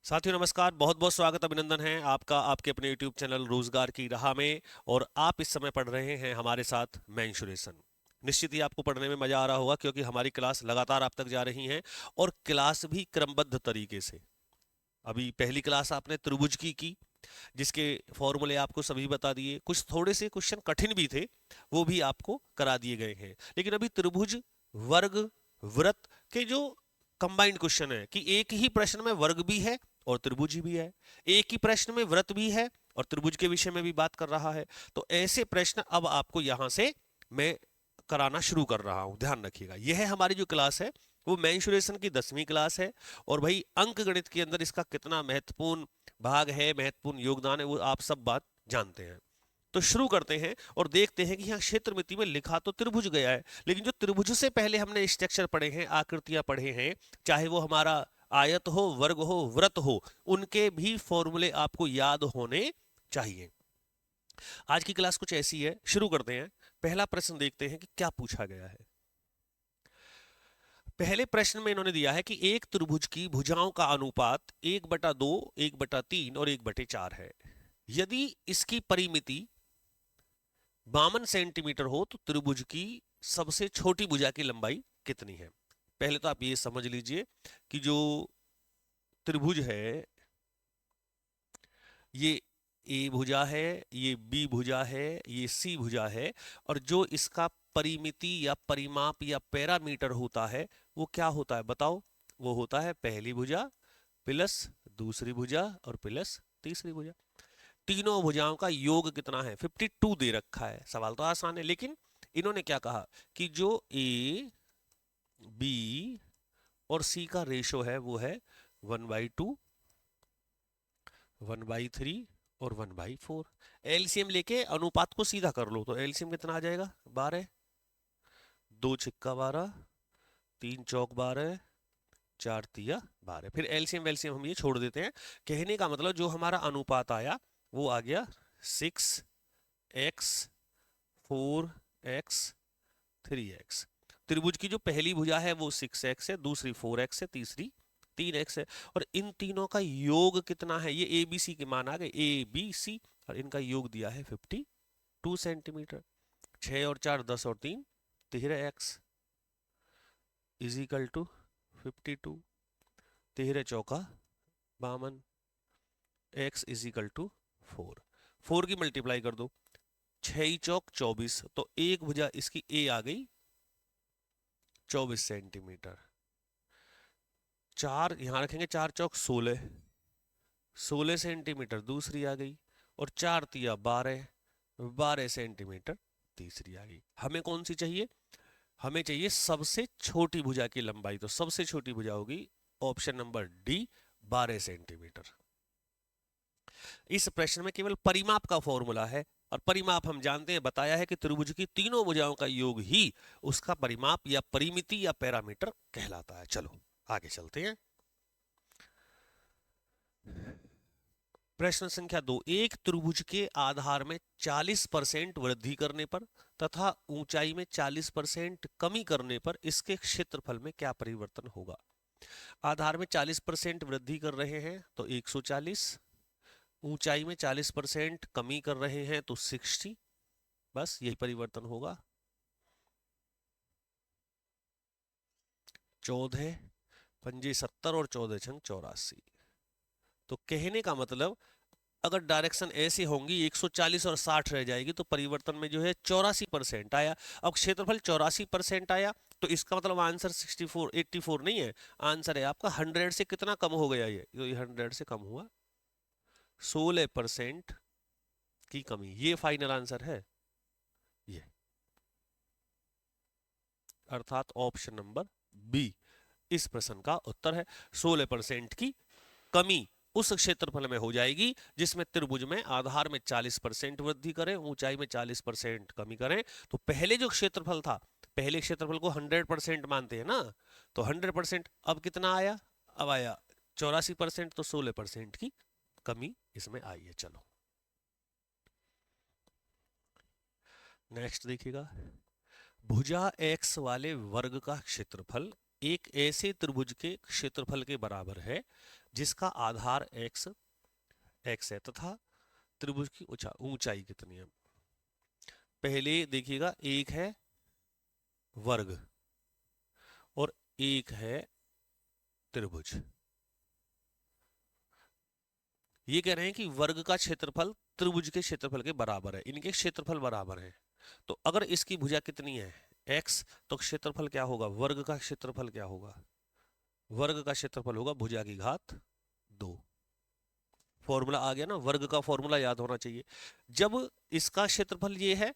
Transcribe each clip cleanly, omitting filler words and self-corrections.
साथियों नमस्कार, बहुत बहुत स्वागत अभिनंदन है आपका आपके अपने YouTube चैनल रोजगार की राह में। और आप इस समय पढ़ रहे हैं हमारे साथ मेंशुरेशन। निश्चित ही आपको पढ़ने में मजा आ रहा होगा क्योंकि हमारी क्लास लगातार आप तक जा रही हैं और क्लास भी क्रमबद्ध तरीके से। अभी पहली क्लास आपने त्रिभुज की जिसके फॉर्मूले आपको सभी बता दिए, कुछ थोड़े से क्वेश्चन कठिन भी थे, वो भी आपको करा दिए गए हैं। लेकिन अभी त्रिभुज, वर्ग, वृत्त के जो कंबाइंड क्वेश्चन है कि एक ही प्रश्न में वर्ग भी है और त्रिभुज भी है, एक ही प्रश्न में वृत्त भी है और त्रिभुज के विषय में भी बात कर रहा है। तो ऐसे प्रश्न अब आपको यहां से मैं कराना शुरू कर रहा हूं, ध्यान रखिएगा। यह हमारी जो क्लास है वो मेंशुरेशन की 10वीं क्लास है। और भाई अंक गणित के अंदर इसका कितना महत्वपूर्ण भाग है, महत्वपूर्ण योगदान है, वो आप सब बात जानते हैं। तो शुरू करते हैं और देखते हैं कि यहाँ क्षेत्र मिति में लिखा तो त्रिभुज गया है, लेकिन जो त्रिभुज से पहले हमने स्ट्रक्चर पढ़े हैं, आकृतियां पढ़े हैं, चाहे वो हमारा आयत हो, वर्ग हो, वृत्त हो, उनके भी फॉर्मूले आपको याद होने चाहिए। आज की क्लास कुछ ऐसी है, शुरू करते हैं। पहला प्रश्न देखते हैं कि क्या पूछा गया है। पहले प्रश्न में इन्होंने दिया है कि एक त्रिभुज की भुजाओं का अनुपात 1/2, 1/3 और 1/4 है। यदि इसकी परिमिति 52 सेंटीमीटर हो तो त्रिभुज की सबसे छोटी भुजा की लंबाई कितनी है। पहले तो आप ये समझ लीजिए कि जो त्रिभुज है ये ए भुजा है, ये बी भुजा है, ये सी भुजा है, और जो इसका परिमिति या परिमाप या पैरामीटर होता है वो क्या होता है बताओ। वो होता है पहली भुजा प्लस दूसरी भुजा और प्लस तीसरी भुजा। तीनों भुजाओं का योग कितना है, 52 दे रखा है। सवाल तो आसान है, लेकिन इन्होंने क्या कहा कि जो ए, बी और सी का रेशो है वो है 1/2, 1/3 और 1/4। एलसीएम लेके अनुपात को सीधा कर लो तो एलसीएम कितना आ जाएगा, 12, 2 × 6 = 12, 3 × 4 = 12, 4 × 3 = 12। फिर एलसीएम वेलसीएम हम ये छोड़ देते हैं। कहने का मतलब जो हमारा अनुपात आया वो आ गया 6x, 4x, 3x। त्रिभुज की जो पहली भुजा है वो 6x है, दूसरी 4x है, तीसरी 3x है। और इन तीनों का योग कितना है, ये ए बी सी के मान आ गए, ए बी सी, और इनका योग दिया है 52 सेंटीमीटर। 6 और 4 10 और 3 13x is equal to 52। 13 × 4 = 52, x is equal to 4। 4 की मल्टीप्लाई कर दो, 6 × 4 = 24, तो एक भुजा इसकी ए आ गई 24 सेंटीमीटर। 4 यहां रखेंगे, 4 × 4 = 16, 16 सेंटीमीटर दूसरी आ गई, और 4 × 3 = 12, 12 सेंटीमीटर तीसरी आ गई। हमें कौन सी चाहिए, हमें चाहिए सबसे छोटी भुजा की लंबाई। तो सबसे छोटी भुजा होगी ऑप्शन नंबर डी, 12 सेंटीमीटर। इस प्रश्न में केवल परिमाप का फॉर्मूला है, और परिमाप हम जानते हैं, बताया है कि त्रिभुज की तीनों भुजाओं का योग ही उसका परिमाप या परिमिति या पैरामीटर कहलाता है। चलो आगे चलते हैं। प्रश्न संख्या 2, एक त्रिभुज के आधार में 40% वृद्धि करने पर तथा ऊंचाई में 40% कमी करने पर इसके क्षेत्रफल में क्या परिवर्तन होगा। आधार में 40% वृद्धि कर रहे हैं तो 140, ऊंचाई में 40% कमी कर रहे हैं तो 60, बस यही परिवर्तन होगा। 14 पंजे 70 और 14 छंग 84। तो कहने का मतलब अगर डायरेक्शन ऐसी होंगी 140 और 60 रह जाएगी तो परिवर्तन में जो है 84% आया। अब क्षेत्रफल 84% आया तो इसका मतलब आंसर 64 84 नहीं है, आंसर है आपका 100 से कितना कम हो गया, ये 100 से कम हुआ, 16% की कमी। ये फाइनल आंसर है ये, अर्थात ऑप्शन नंबर बी इस प्रश्न का उत्तर है। 16% की कमी उस क्षेत्रफल में हो जाएगी जिसमें त्रिभुज में आधार में 40% वृद्धि करें, ऊंचाई में 40% कमी करें। तो पहले जो क्षेत्रफल था, पहले क्षेत्रफल को 100% मानते हैं ना, तो 100% अब कितना आया, अब आया 84%, तो 16% की कमी इसमें आई है। चलो नेक्स्ट देखिएगा। भुजा x वाले वर्ग का क्षेत्रफल एक ऐसे त्रिभुज के क्षेत्रफल के बराबर है जिसका आधार x है तथा त्रिभुज की ऊंचाई कितनी है। पहले देखिएगा, एक है वर्ग और एक है त्रिभुज। ये कह रहे हैं कि वर्ग का क्षेत्रफल त्रिभुज के क्षेत्रफल के बराबर है, इनके क्षेत्रफल बराबर हैं। तो अगर इसकी भुजा कितनी है x, तो क्षेत्रफल क्या होगा, वर्ग का क्षेत्रफल क्या होगा, वर्ग का क्षेत्रफल होगा भुजा की घात 2। फॉर्मूला आ गया ना, वर्ग का फॉर्मूला याद होना चाहिए। जब इसका क्षेत्रफल ये है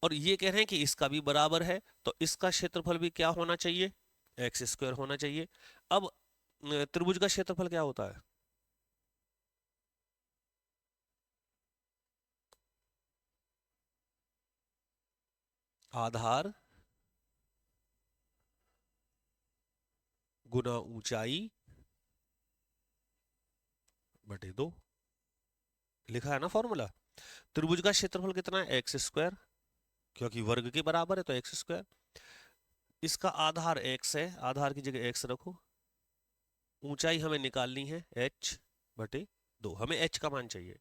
और ये कह रहे हैं कि इसका भी बराबर है, तो इसका क्षेत्रफल भी क्या होना चाहिए, एक्स स्क्वायर होना चाहिए। अब त्रिभुज का क्षेत्रफल क्या होता है, आधार गुना ऊंचाई बटे 2। लिखा है ना फॉर्मूला। त्रिभुज का क्षेत्रफल कितना है, एक्स स्क्वायर, क्योंकि वर्ग के बराबर है तो एक्स स्क्वायर। इसका आधार x है, आधार की जगह x रखो। ऊंचाई हमें निकालनी है h बटे 2, हमें h का मान चाहिए।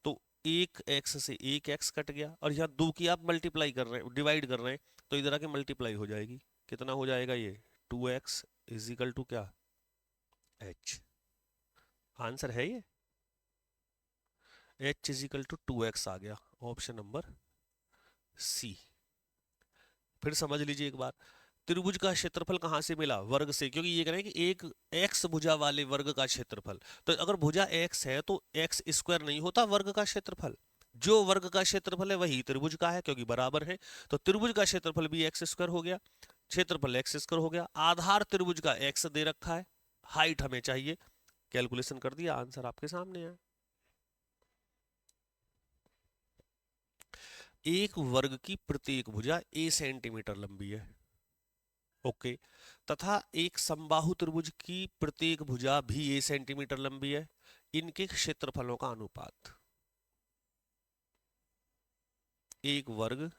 तो एक x से एक x कट गया और यहाँ 2 की आप मल्टीप्लाई कर रहे हैं, डिवाइड कर रहे हैं, तो इधर आके मल्टीप्लाई हो जाएगी। कितना हो जाएगा ये, 2x इज इक्वल टू क्या, h। आंसर है ये, h is equal to 2x आ गया, ऑप्शन नंबर सी। फिर समझ लीजिए एक बार, त्रिभुज का क्षेत्रफल कहां से मिला, वर्ग से, क्योंकि ये कह रहे हैं कि एक x भुजा वाले वर्ग का क्षेत्रफल। तो अगर भुजा x है तो x स्क्वायर नहीं होता वर्ग का क्षेत्रफल, जो वर्ग का क्षेत्रफल है वही त्रिभुज का है क्योंकि बराबर है। तो त्रिभुज का क्षेत्रफल भी एक्स स्क्वायर हो गया, क्षेत्रफल एक्स स्क्वायर हो गया, आधार त्रिभुज का x दे रखा है, हाइट हमें चाहिए, कैलकुलेशन कर दिया, आंसर आपके सामने है। एक वर्ग की प्रत्येक भुजा a सेंटीमीटर लंबी है, ओके, तथा एक समबाहु त्रिभुज की प्रत्येक भुजा भी a सेंटीमीटर लंबी है। इनके क्षेत्रफलों का अनुपात, एक वर्ग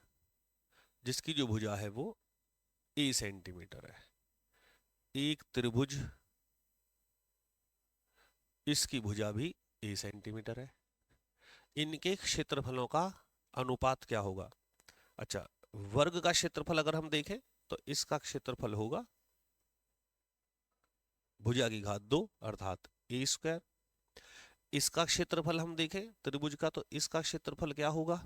जिसकी जो भुजा है वो a सेंटीमीटर है, एक त्रिभुज इसकी भुजा भी a सेंटीमीटर है, इनके क्षेत्रफलों का अनुपात क्या होगा। अच्छा, वर्ग का क्षेत्रफल अगर हम देखें तो इसका क्षेत्रफल होगा भुजा की घात 2 अर्थात a स्क्वायर। इसका क्षेत्रफल हम देखें त्रिभुज का, तो इसका क्षेत्रफल क्या होगा,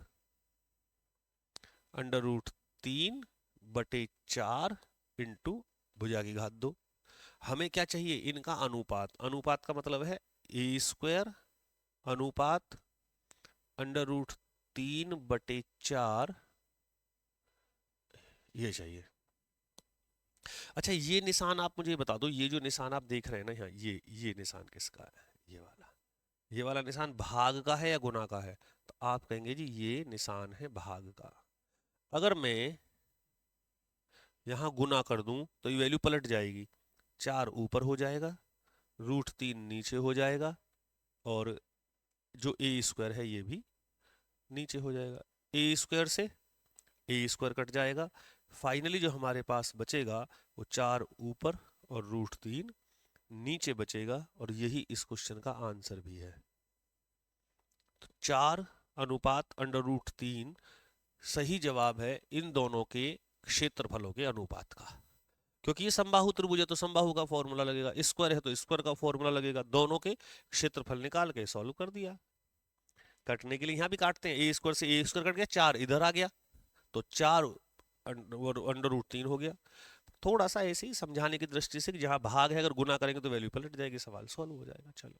√3/4 इंटू भुजा की घात 2। हमें क्या चाहिए, इनका अनुपात, अनुपात का मतलब है a स्क्वायर अनुपात √3/4, ये चाहिए। अच्छा, ये निशान आप मुझे बता दो, ये जो निशान आप देख रहे हैं ना यहाँ, ये निशान किसका है, ये वाला निशान भाग का है या गुना का है, तो आप कहेंगे जी ये निशान है भाग का। अगर मैं यहाँ गुना कर दूं तो ये वैल्यू पलट जाएगी, 4 ऊपर हो जाएगा, √3 नीचे हो जाएगा, और जो a स्क्वायर है ये भी नीचे हो जाएगा। a स्क्वायर से a स्क्वायर कट जाएगा, फाइनली जो हमारे पास बचेगा वो 4 ऊपर और √3 नीचे बचेगा, और यही इस क्वेश्चन का आंसर भी है। तो 4 अनुपात √3 सही जवाब है इन दोनों के क्षेत्रफलों के अनुपात का। क्योंकि ये समबाहु त्रिभुज है तो समबाहु का फॉर्मूला लगेगा, स्क्वायर है तो स्क्वायर का फॉर्मूला लगेगा, दोनों के क्षेत्रफल निकाल के सॉल्व कर दिया। कटने के लिए यहाँ भी काटते हैं, a स्क्वायर से a स्क्वायर कट गया, 4 इधर आ गया, तो 4 √3 हो गया। थोड़ा सा ऐसे ही समझाने की दृष्टि से कि जहां भाग है अगर गुना करेंगे तो वैल्यू पलट जाएगी, सवाल सॉल्व हो जाएगा। चलो,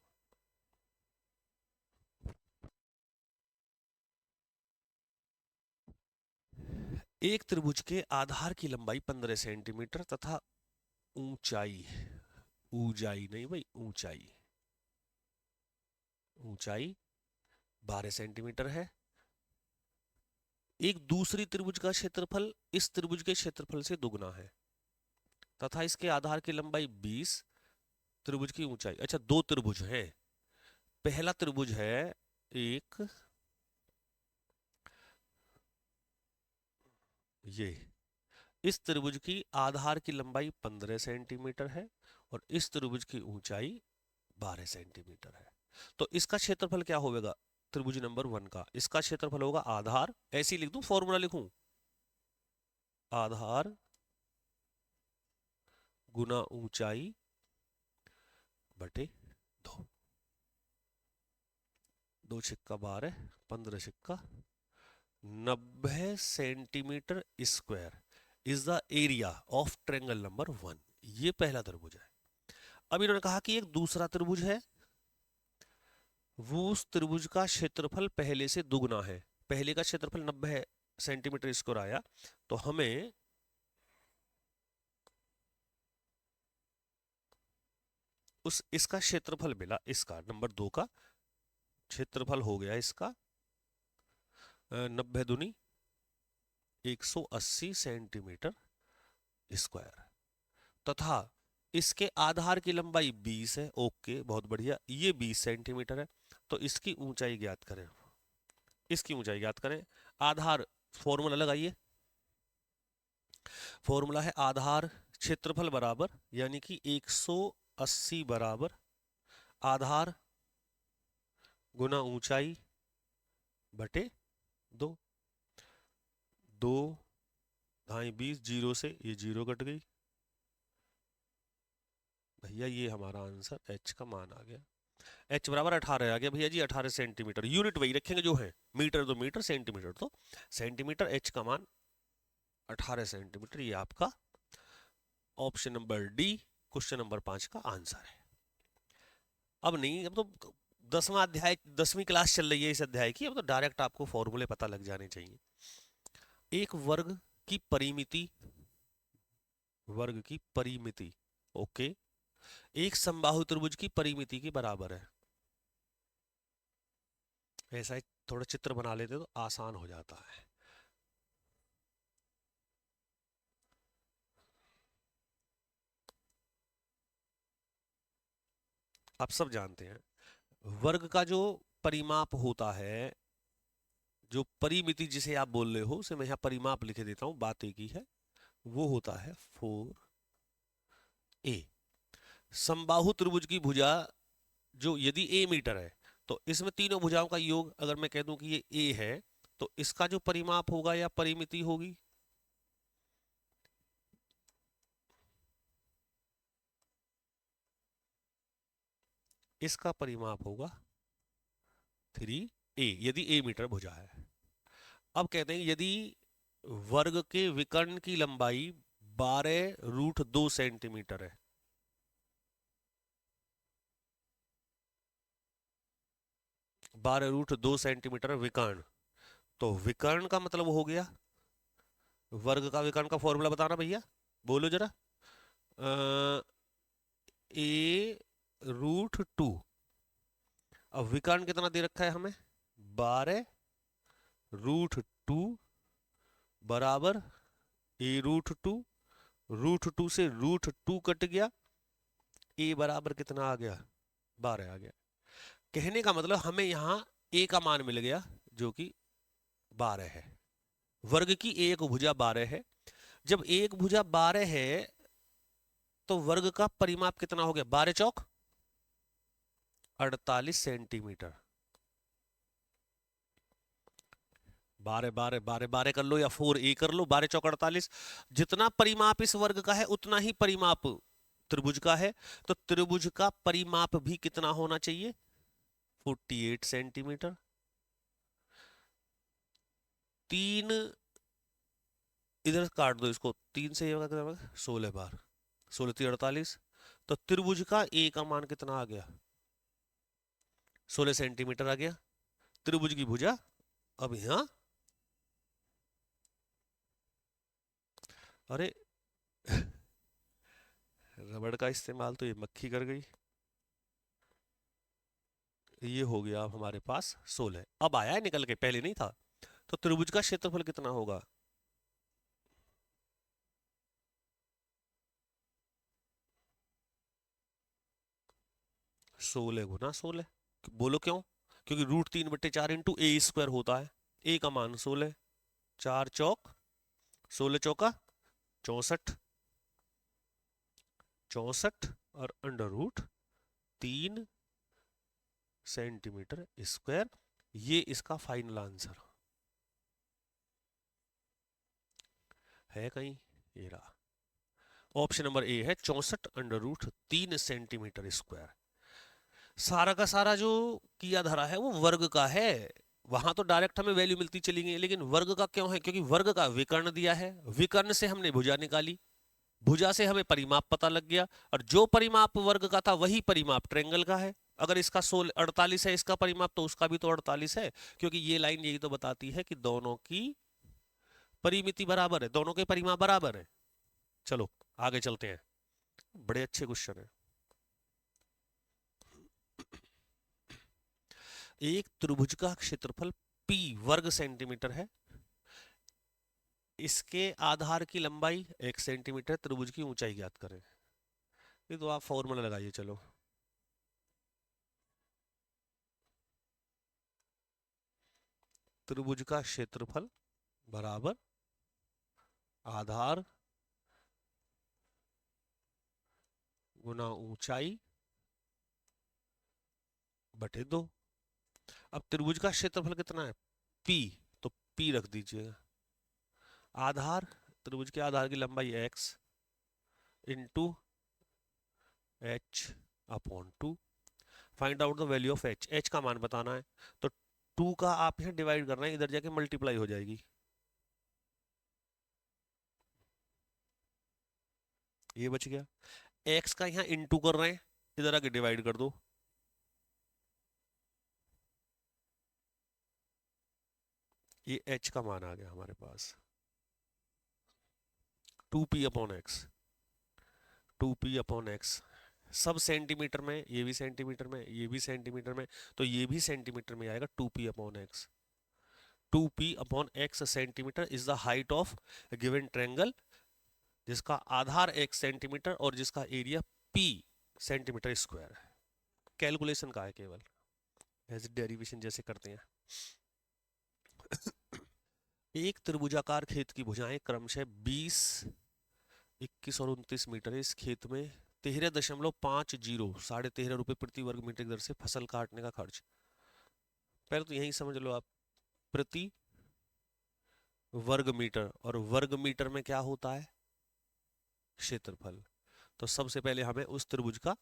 एक त्रिभुज के आधार की लंबाई 15 सेंटीमीटर तथा ऊंचाई, ऊंचाई नहीं भाई, ऊंचाई, ऊंचाई 12 सेंटीमीटर है। एक दूसरी त्रिभुज का क्षेत्रफल इस त्रिभुज के क्षेत्रफल से दुगना है तथा इसके आधार की लंबाई 20, त्रिभुज की ऊंचाई, अच्छा दो त्रिभुज हैं, पहला त्रिभुज है एक ये, इस त्रिभुज की आधार की लंबाई 15 सेंटीमीटर है और इस त्रिभुज की ऊंचाई 12 सेंटीमीटर है। तो इसका क्षेत्रफल क्या होगा? त्रिभुज नंबर 1 का इसका क्षेत्रफल होगा आधार, ऐसे ही लिख दूं, फॉर्मूला लिखूं, आधार गुना ऊंचाई बटे 2। 2 छिक्का 12, 15 छिक्का 90 centimetre square is the area of triangle number 1। ये पहला त्रिभुज है। अब इन्होंने कहा कि एक दूसरा त्रिभुज है, वो उस त्रिभुज का क्षेत्रफल पहले से दुगना है। पहले का क्षेत्रफल 90 सेंटीमीटर स्क्वायर आया, तो हमें इसका क्षेत्रफल मिला, इसका नंबर 2 का क्षेत्रफल हो गया इसका 90 दूनी 180 सेंटीमीटर स्क्वायर, तथा इसके आधार की लंबाई 20 है। ओके, बहुत बढ़िया, ये 20 सेंटीमीटर है। तो इसकी ऊंचाई ज्ञात करें, इसकी ऊंचाई ज्ञात करें। आधार, फॉर्मूला लगाइए, फॉर्मूला है आधार क्षेत्रफल बराबर, यानी कि 180 बराबर आधार गुना ऊंचाई बटे 2। 2 ढाई 20, जीरो से ये जीरो कट गई भैया, ये हमारा आंसर एच का मान आ गया। एच बराबर 18 आ गया भैया जी, 18 सेंटीमीटर। यूनिट वही रखेंगे जो है, मीटर तो मीटर, सेंटीमीटर तो सेंटीमीटर। एच का मान 18 सेंटीमीटर, ये आपका option number D, question number 5 का आंसर है। अब नहीं, अब तो 10वां अध्याय, 10वीं क्लास चल रही है इस अध्याय की, अब तो डायरेक्ट आपको फॉर्मूले पता लग जाने चाहिए। एक वर्ग की परिमिति, वर्ग की परिमिति, ओके, एक समबाहु त्रिभुज की परिमिति के बराबर है। ऐसा ही थोड़ा चित्र बना लेते तो आसान हो जाता है। आप सब जानते हैं वर्ग का जो परिमाप होता है, जो परिमिति जिसे आप बोल रहे हो, उसे मैं यहाँ परिमाप लिख देता हूं, बात एक ही है, वो होता है 4a। समबाहु त्रिभुज की भुजा जो यदि a मीटर है, तो इसमें तीनों भुजाओं का योग अगर मैं कह दूं कि ये a है, तो इसका जो परिमाप होगा या परिमिति होगी, इसका परिमाप होगा 3a, यदि a मीटर भुजा है। अब कहते हैं यदि वर्ग के विकर्ण की लंबाई 12√2 सेंटीमीटर है, 12√2 सेंटीमीटर विकर्ण, तो विकर्ण का मतलब हो गया, वर्ग का विकर्ण का फॉर्मूला बताना भैया, बोलो जरा। a√2, अब विकर्ण कितना दे रखा है हमें, 12√2 बराबर a√2, √2 से √2 कट गया, a बराबर कितना आ गया, 12 आ गया। कहने का मतलब हमें यहाँ a का मान मिल गया जो कि 12 है। वर्ग की एक भुजा 12 है, जब एक भुजा 12 है तो वर्ग का परिमाप कितना हो गया, 12 चौक 48 सेंटीमीटर। 12 12 12 12 कर लो या 4a कर लो, 12 चौक 48। जितना परिमाप इस वर्ग का है उतना ही परिमाप त्रिभुज का है, तो त्रिभुज का परिमाप भी कितना होना चाहिए, 48 सेंटीमीटर। 3 इधर काट दो इसको, 3 से 16 बार, 16 3 48, तो त्रिभुज का ए का मान कितना आ गया, 16 सेंटीमीटर आ गया। त्रिभुज की भुजा, अब यहां, अरे रबड़ का इस्तेमाल तो ये मक्खी कर गई। ये हो गया अब हमारे पास 16, अब आया है निकल के, पहले नहीं था। तो त्रिभुज का क्षेत्रफल कितना होगा, 16 × 16। बोलो क्यों, क्योंकि √3/4 इंटू ए स्क्वायर होता है, ए का मान 16, 4 चौक 16 चौका 64 64 और √3 सेंटीमीटर स्क्वायर, ये इसका फाइनल आंसर है। कहीं ये रहा, ऑप्शन नंबर ए है 64 √3 सेंटीमीटर स्क्वायर। सारा का सारा जो किया धरा है वो वर्ग का है, वहां तो डायरेक्ट हमें वैल्यू मिलती चली गई, लेकिन वर्ग का क्यों है? क्योंकि वर्ग का विकर्ण दिया है, विकर्ण से हमने भुजा निकाली, भुजा से हमें परिमाप पता लग गया, और जो परिमाप वर्ग का था वही परिमाप ट्रायंगल का है। अगर इसका 48 है इसका परिमाप, तो उसका भी तो 48 है, क्योंकि ये लाइन यही तो बताती है कि दोनों की परिमिति बराबर है, दोनों के परिमाप बराबर है। चलो आगे चलते हैं, बड़े अच्छे क्वेश्चन है। एक त्रिभुज का क्षेत्रफल p वर्ग सेंटीमीटर है, इसके आधार की लंबाई 1 सेंटीमीटर, त्रिभुज की ऊंचाई ज्ञात करें। ये तो आप फॉर्मूला लगाइए। चलो त्रिभुज का क्षेत्रफल बराबर आधार गुना ऊंचाई बटे 2। अब त्रिभुज का क्षेत्रफल कितना है? p, तो p रख दीजिएगा। आधार, त्रिभुज के आधार की लंबाई x into h/2। Find out the value of h, h का मान बताना है, तो 2 का आप यहाँ डिवाइड करना है, इधर जाके मल्टीप्लाई हो जाएगी, ये बच गया। x का यहाँ इंटू कर रहे हैं, इधर आके डिवाइड कर दो, ये h का मान आ गया हमारे पास 2p/x। 2p/x सब सेंटीमीटर में, ये भी सेंटीमीटर में, ये भी सेंटीमीटर में, तो ये भी सेंटीमीटर में आएगा 2p/x। 2p/x centimetre is the height of given triangle, जिसका आधार 1 सेंटीमीटर और जिसका एरिया p सेंटीमीटर स्क्वायर है। कैलकुलेशन का है केवल, ऐसे डेरिवेशन जैसे करते हैं। एक त्रिभुजाकार खेत की भुजाएं क्रमशः 20, 21 और 29 मीटर है। इस खेत में 13.50 ₹13.5 प्रति वर्ग मीटर की दर से फसल काटने का खर्च, पहले तो यही समझ लो आप, प्रति वर्ग मीटर, और वर्ग मीटर में क्या होता है? क्षेत्रफल। तो सबसे पहले हमें उस त्रिभुज का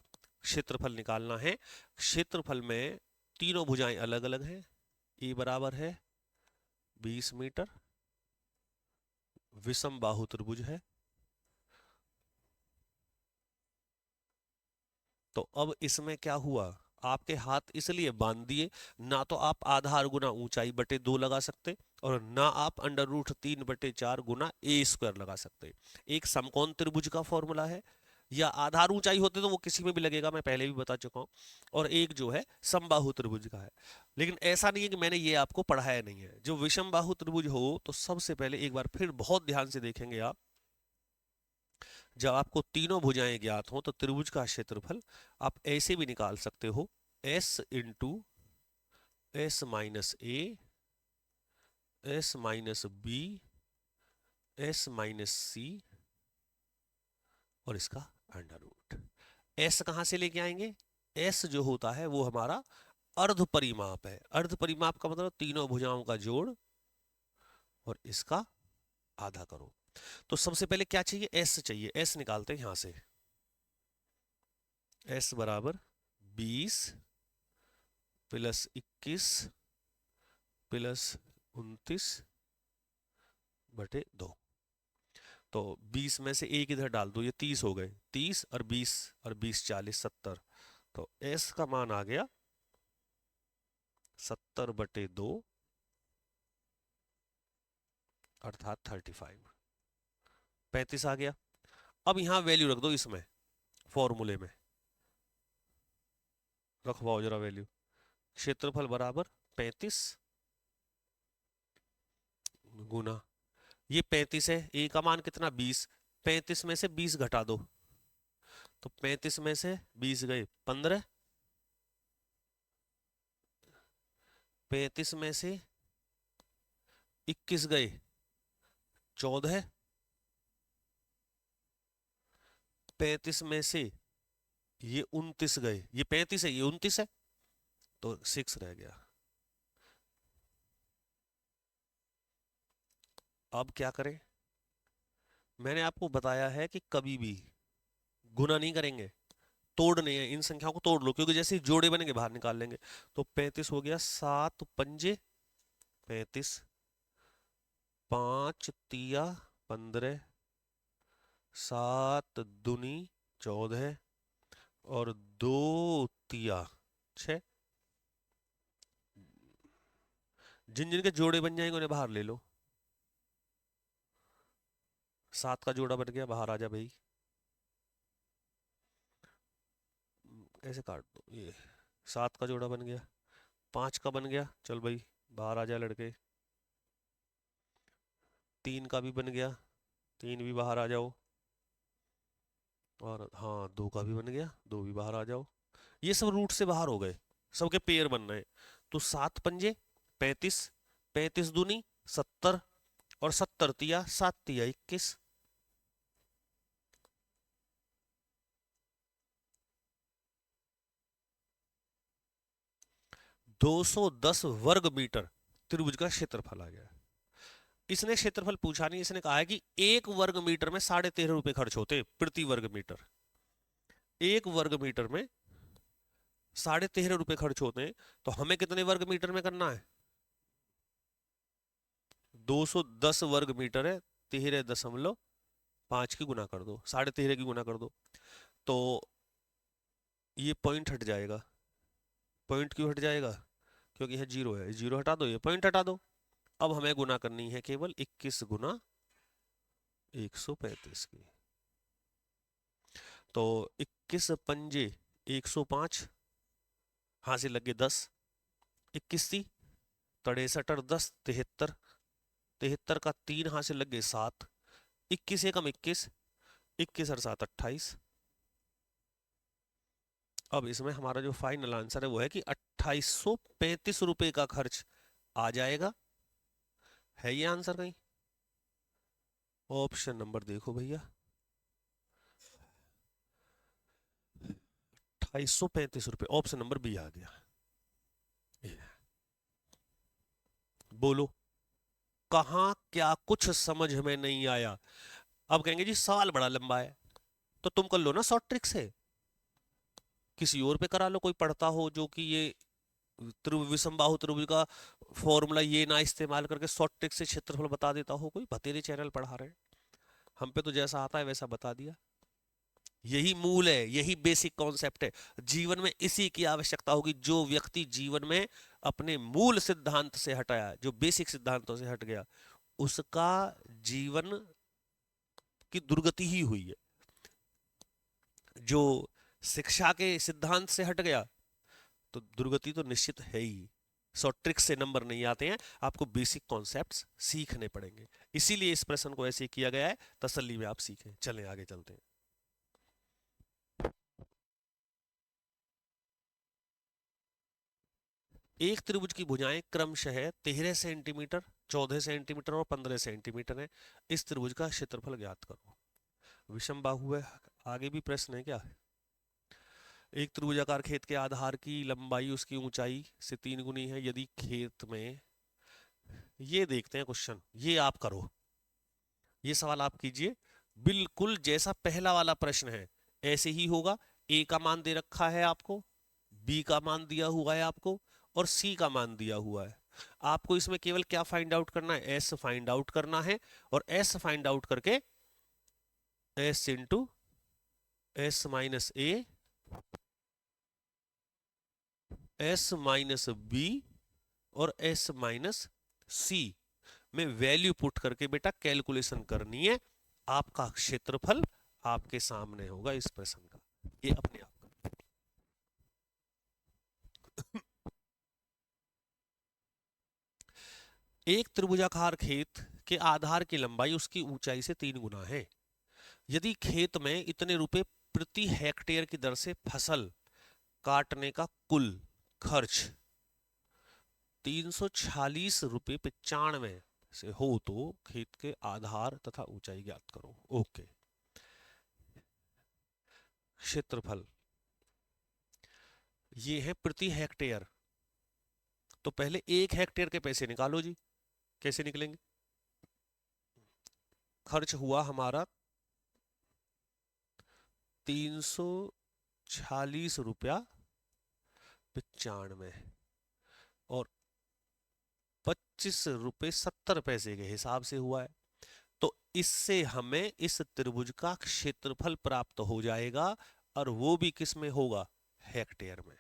क्षेत्रफल निकालना है। क्षेत्रफल में तीनों भुजाएं अलग अलग हैं। ए बराबर है 20 मीटर, विषम बाहु त्रिभुज है। तो अब इसमें क्या हुआ, आपके हाथ इसलिए बांध दिए, ना तो आप आधार गुना ऊंचाई बटे 2 लगा सकते, और ना आप √3/4 गुना a² लगा सकते। एक समकोण त्रिभुज का फॉर्मूला है, या आधार ऊंचाई होते तो वो किसी में भी लगेगा, मैं पहले भी बता चुका हूं, और एक जो है समबाहु त्रिभुज का है। लेकिन ऐसा नहीं है कि मैंने ये आपको पढ़ाया नहीं है। जो विषम बाहु त्रिभुज हो, तो सबसे पहले एक बार फिर बहुत ध्यान से देखेंगे आप, जब आपको तीनों भुजाएं ज्ञात हो तो त्रिभुज का क्षेत्रफल आप ऐसे भी निकाल सकते हो, s into s minus A, s minus B, s minus C, और इसका अंडर रूट। s कहां से लेके आएंगे? s जो होता है वो हमारा अर्ध परिमाप है। अर्ध परिमाप का मतलब तीनों भुजाओं का जोड़ और इसका आधा करो। तो सबसे पहले क्या चाहिए? s चाहिए। s निकालते हैं यहां से, s बराबर 20 प्लस 21 प्लस 29 बटे 2। तो 20 में से एक इधर डाल दो, ये 30 हो गए, 30 और 20 और 20 40 70। तो s का मान आ गया 70/2 अर्थात 35 आ गया। अब यहां वैल्यू रख दो, इसमें फॉर्मूले में रखवाओ जरा वैल्यू। क्षेत्रफल बराबर 35 गुना, ये 35 है, ए का मान कितना 20, 35 में से 20 घटा दो, तो 35 में से 20 गए 15, 35 में से 21 गए 14, 35 में से ये 29 गए, ये 35 है ये 29 है, तो 6 रह गया। अब क्या करें? मैंने आपको बताया है कि कभी भी गुना नहीं करेंगे, तोड़ने हैं, इन संख्याओं को तोड़ लो, क्योंकि जैसे ही जोड़े बनेंगे बाहर निकाल लेंगे। तो 35 हो गया 7 पंजे 35, 5 तिया 15, 7 दूनी 14 और 2 तिया 6। जिन जिन के जोड़े बन जाएंगे उन्हें बाहर ले लो। 7 का जोड़ा बन गया, बाहर आ जा भाई, ऐसे काट दो, ये 7 का जोड़ा बन गया। 5 का बन गया, चल भाई बाहर आ जा लड़के। 3 का भी बन गया, 3 भी बाहर आ जाओ। और हाँ 2 का भी बन गया, 2 भी बाहर आ जाओ। ये सब रूट से बाहर हो गए, सबके पेयर बन रहे। तो 7 पंजे 35, 35 दूनी 70 और 70 तिया 7 तिया 21। 210 वर्ग मीटर त्रिभुज का क्षेत्रफल आ गया। इसने क्षेत्रफल पूछा नहीं, इसने कहा है कि 1 वर्ग मीटर में 13.5 रुपए खर्च होते प्रति वर्ग मीटर। 1 वर्ग मीटर में 13.5 रुपए खर्च होते हैं, तो हमें कितने वर्ग मीटर में करना है? 210 वर्ग मीटर है, 13.5 की गुना कर दो, 13.5 की गुना कर दो, तो ये पॉइंट हट जाएगा। पॉइंट क्यों हट जाएगा? क्योंकि यह जीरो है, जीरो हटा दो, ये पॉइंट हटा दो। अब हमें गुना करनी है केवल 21 गुना 135 की। तो 21 पंजे 105, हाथ से लगे 10, 21 थी, 63 और 10 73, 73 का 3 हाथ से लग गए 7, 21 एकम 21, 21 और 7 28। अब इसमें हमारा जो फाइनल आंसर है वो है कि 2835 रुपए का खर्च आ जाएगा। है ये आंसर कहीं? ऑप्शन नंबर देखो भैया, 2835 रुपए, ऑप्शन नंबर बी आ गया। बोलो कहां क्या कुछ समझ में नहीं आया? अब कहेंगे जी सवाल बड़ा लंबा है, तो तुम कर लो ना शॉर्ट ट्रिक से, किसी और पे करा लो, कोई पढ़ता हो जो कि ये त्रिभुज विषमबाहु त्रिभुज का फॉर्मूला ये ना इस्तेमाल करके शॉर्ट ट्रिक से क्षेत्रफल बता देता हो। कोई बतेरे चैनल पढ़ा रहे हैं, हम पे तो जैसा आता है वैसा बता दिया। यही मूल है, यही बेसिक कॉन्सेप्ट है। जीवन में इसी की आवश्यकता होगी। जो व्यक्ति जीवन में अपने मूल सिद्धांत से हटाया, जो बेसिक सिद्धांतों से हट गया, उसका जीवन की दुर्गति ही हुई है। जो शिक्षा के सिद्धांत से हट गया तो दुर्गति तो निश्चित है ही। सो ट्रिक से नंबर नहीं आते हैं, आपको बेसिक कॉन्सेप्ट्स सीखने पड़ेंगे। इसीलिए इस प्रश्न को ऐसे किया गया है, तसल्ली में आप सीखें। चलें आगे चलते हैं। एक त्रिभुज की भुजाएं क्रमशः 13 सेंटीमीटर, 14 सेंटीमीटर और 15 सेंटीमीटर है। इस त्रिभुज का क्षेत्रफल ज्ञात करो। विषम बाहु है, आगे भी प्रश्न है क्या? एक त्रिभुजाकार खेत के आधार की लंबाई उसकी ऊंचाई से 3 गुनी है। यदि खेत में, ये देखते हैं क्वेश्चन, ये आप करो, ये सवाल आप कीजिए, बिल्कुल जैसा पहला वाला प्रश्न है ऐसे ही होगा। ए का मान दे रखा है आपको, बी का मान दिया हुआ है आपको, और सी का मान दिया हुआ है। आपको इसमें केवल क्या फाइंड आउट करना है? एस फाइंड आउट करना है। और एस फाइंड आउट करके एस इंटू एस माइनस ए, एस माइनस बी और एस माइनस सी में वैल्यू पुट करके बेटा कैलकुलेशन करनी है। आपका क्षेत्रफल आपके सामने होगा इस प्रश्न का, ये अपने आप का। एक त्रिभुजाकार खेत के आधार की लंबाई उसकी ऊंचाई से 3 गुना है। यदि खेत में इतने रुपए प्रति हेक्टेयर की दर से फसल काटने का कुल खर्च 346 रुपये 95 से हो तो खेत के आधार तथा ऊंचाई ज्ञात करो। ओके, क्षेत्रफल ये है प्रति हेक्टेयर। तो पहले 1 हेक्टेयर के पैसे निकालो जी। कैसे निकलेंगे? खर्च हुआ हमारा 346 रुपया 95 और 25 रुपये 70 पैसे के हिसाब से हुआ है। तो इससे हमें इस त्रिभुज का क्षेत्रफल प्राप्त हो जाएगा, और वो भी किस में होगा? हेक्टेयर में।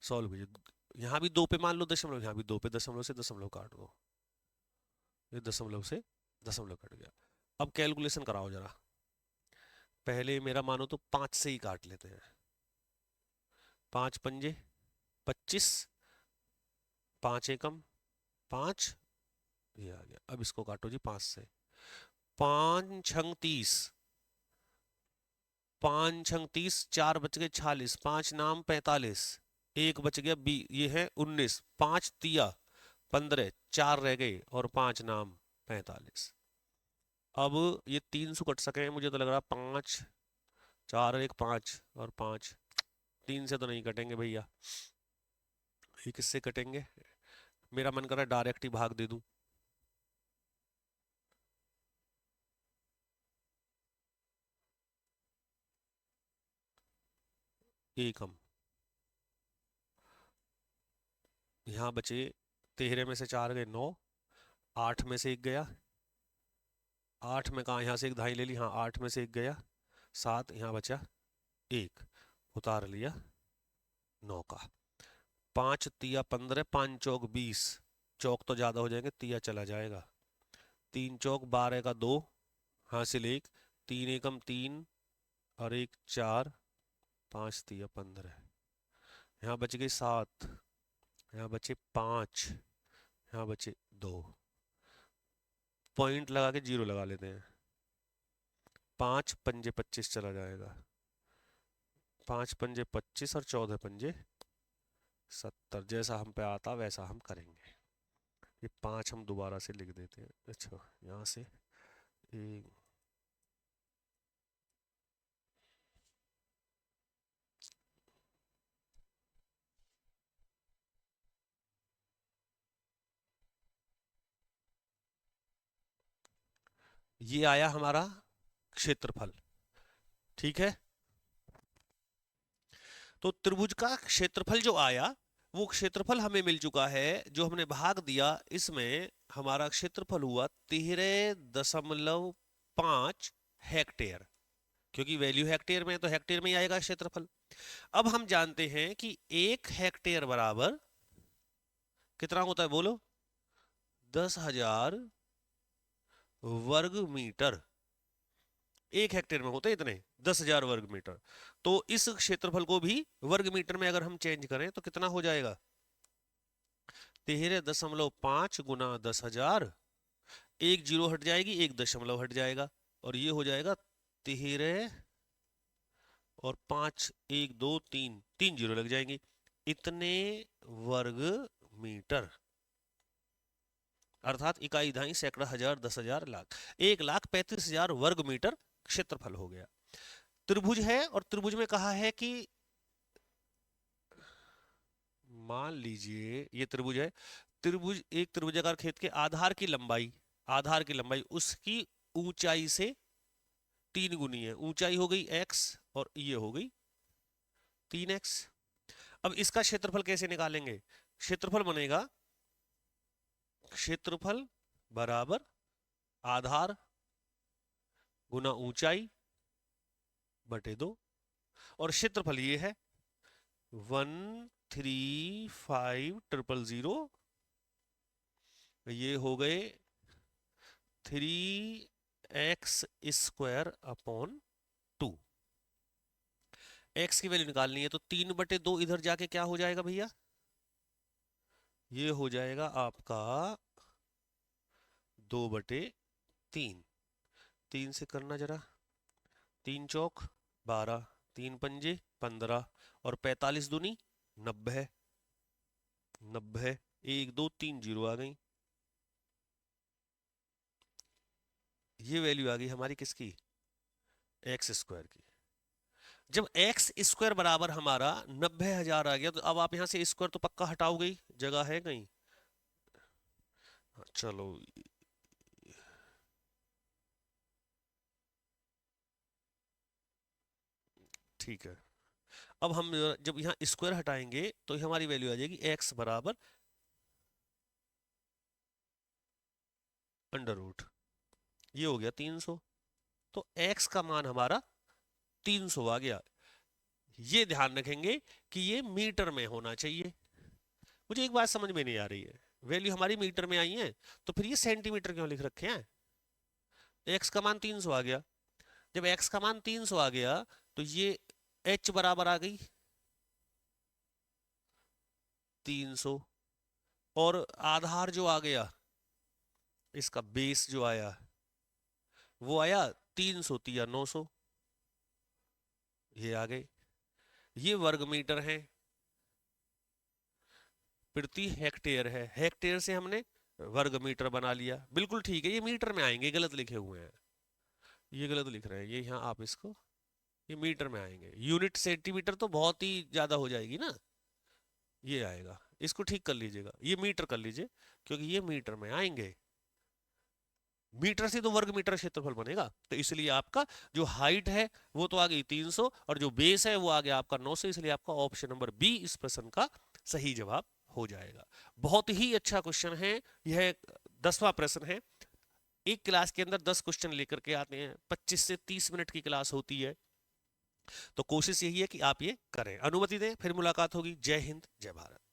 सॉल्व कीजिए। यहां भी 2 पे मान लो दशमलव, यहां भी 2 पे दशमलव से दशमलव काट दो, ये दशमलव से दशमलव कट गया। अब कैलकुलेशन कराओ जरा। पहले मेरा मानो तो 5 से ही काट लेते हैं। 5 पंजे 25, 5 एकम 5, ये आ गया। अब इसको काटो जी 5 से। 5 छंग 30, 5 छंग 30, 4 बच गए 46, 5 नाम 45, 1 बच गया 20, ये है 19, 5 तिया 15, 4 रह गए और 5 नाम 45। अब ये 3 से कट सके, मुझे तो लग रहा 5, 4 1 5 और 5, 3 से तो नहीं कटेंगे भैया। ये किससे कटेंगे? मेरा मन कर रहा है डायरेक्ट ही भाग दे दूं। एकम, यहाँ बचे 13 में से 4 गए 9, 8 में से 1 गया, 8 में कहा, यहाँ से एक धाई ले ली, हाँ 8 में से 1 गया, 7, यहाँ बचा 1, उतार लिया 9 का। 5 तिया 15, 5 चौक 20, चौक तो ज्यादा हो जाएंगे, तिया चला जाएगा, 3 चौक 12 का 2, हासिल 1, 3 एकम 3 और 1 4, 5 तिया 15, यहाँ बच गई 7, यहाँ बचे 5, यहाँ बचे 2, पॉइंट लगा के 0 लगा लेते हैं। 5 पंजे 25 चला जाएगा, 5 पंजे 25 और 14 पंजे 70, जैसा हम पे आता वैसा हम करेंगे। ये 5 हम दोबारा से लिख देते हैं। अच्छा, यहाँ से एक, ये आया हमारा क्षेत्रफल। ठीक है, तो त्रिभुज का क्षेत्रफल जो आया, वो क्षेत्रफल हमें मिल चुका है। जो हमने भाग दिया, इसमें हमारा क्षेत्रफल हुआ 13.5 हेक्टेयर, क्योंकि वैल्यू हेक्टेयर में है तो हेक्टेयर में ही आएगा क्षेत्रफल। अब हम जानते हैं कि 1 हेक्टेयर बराबर कितना होता है, बोलो? 10,000 वर्ग मीटर। 1 हेक्टेयर में होते इतने 10,000 वर्ग मीटर। तो इस क्षेत्रफल को भी वर्ग मीटर में अगर हम चेंज करें तो कितना हो जाएगा? 13.5 गुना 10,000, एक जीरो हट जाएगी, एक दशमलव हट जाएगा, और ये हो जाएगा 13 और 5, 1 2 3, 3 जीरो लग जाएंगी, इतने वर्ग मीटर। अर्थात इकाई धाई सैकड़ा हजार 10,000 लाख, 1,35,000 वर्ग मीटर क्षेत्रफल हो गया। त्रिभुज है, और त्रिभुज में कहा है कि मान लीजिए ये त्रिभुज है। त्रिभुज, एक त्रिभुजाकार खेत के आधार की लंबाई, आधार की लंबाई उसकी ऊंचाई से 3 गुनी है। ऊंचाई हो गई x और ये हो गई 3x। अब इसका क्षेत्रफल कैसे निकालेंगे? क्षेत्रफल बनेगा क्षेत्रफल बराबर आधार गुना ऊंचाई बटे 2, और क्षेत्रफल ये है 135,000, ये हो गए 3x² अपॉन 2। x की वैल्यू निकालनी है तो 3/2 इधर जाके क्या हो जाएगा भैया? ये हो जाएगा आपका 2/3। 3 से करना जरा, 3 चौक 12, 3 पंजे 15 और 45 दूनी 90, 90, 1 2 3 जीरो आ गई। ये वैल्यू आ गई हमारी किसकी, एक्स स्क्वायर की। जब एक्स स्क्वायर बराबर हमारा 90,000 आ गया, तो अब आप यहां से स्क्वायर तो पक्का हटाओगे ही, जगह है कहीं। हाँ, चलो ठीक है। अब हम जब यहाँ स्क्वायर हटाएंगे तो हमारी वैल्यू आ जाएगी एक्स बराबर अंडर रूट, ये हो गया 300। तो x का मान हमारा 300 आ गया। ये ध्यान रखेंगे कि ये मीटर में होना चाहिए। मुझे एक बात समझ में नहीं आ रही है, वैल्यू हमारी मीटर में आई है तो फिर ये सेंटीमीटर क्यों लिख रखे हैं। x का मान 300 आ गया, जब x का मान 300 आ गया तो ये h बराबर आ गई 300, और आधार जो आ गया, इसका बेस जो आया वो आया 300 या 900, ये आ गए। ये वर्ग मीटर है, प्रति हेक्टेयर है, हेक्टेयर से हमने वर्ग मीटर बना लिया, बिल्कुल ठीक है। ये मीटर में आएंगे, गलत लिखे हुए हैं, ये गलत लिख रहे हैं, ये यहाँ आप इसको, ये मीटर में आएंगे। यूनिट सेंटीमीटर तो बहुत ही ज्यादा हो जाएगी ना, ये आएगा, इसको ठीक कर लीजिएगा, ये मीटर कर लीजिए क्योंकि ये मीटर में आएंगे। मीटर से तो वर्ग मीटर क्षेत्रफल बनेगा, तो इसलिए आपका जो हाइट है वो तो आ गई 300 और जो बेस है वो आ गया आपका 900, इसलिए आपका ऑप्शन नंबर बी इस प्रश्न का सही जवाब हो जाएगा। बहुत ही अच्छा क्वेश्चन है यह, 10वां प्रश्न है। एक क्लास के अंदर 10 क्वेश्चन लेकर के आते हैं, 25 से 30 मिनट की क्लास होती है, तो कोशिश यही है कि आप ये करें। अनुमति दें, फिर मुलाकात होगी। जय हिंद, जय भारत।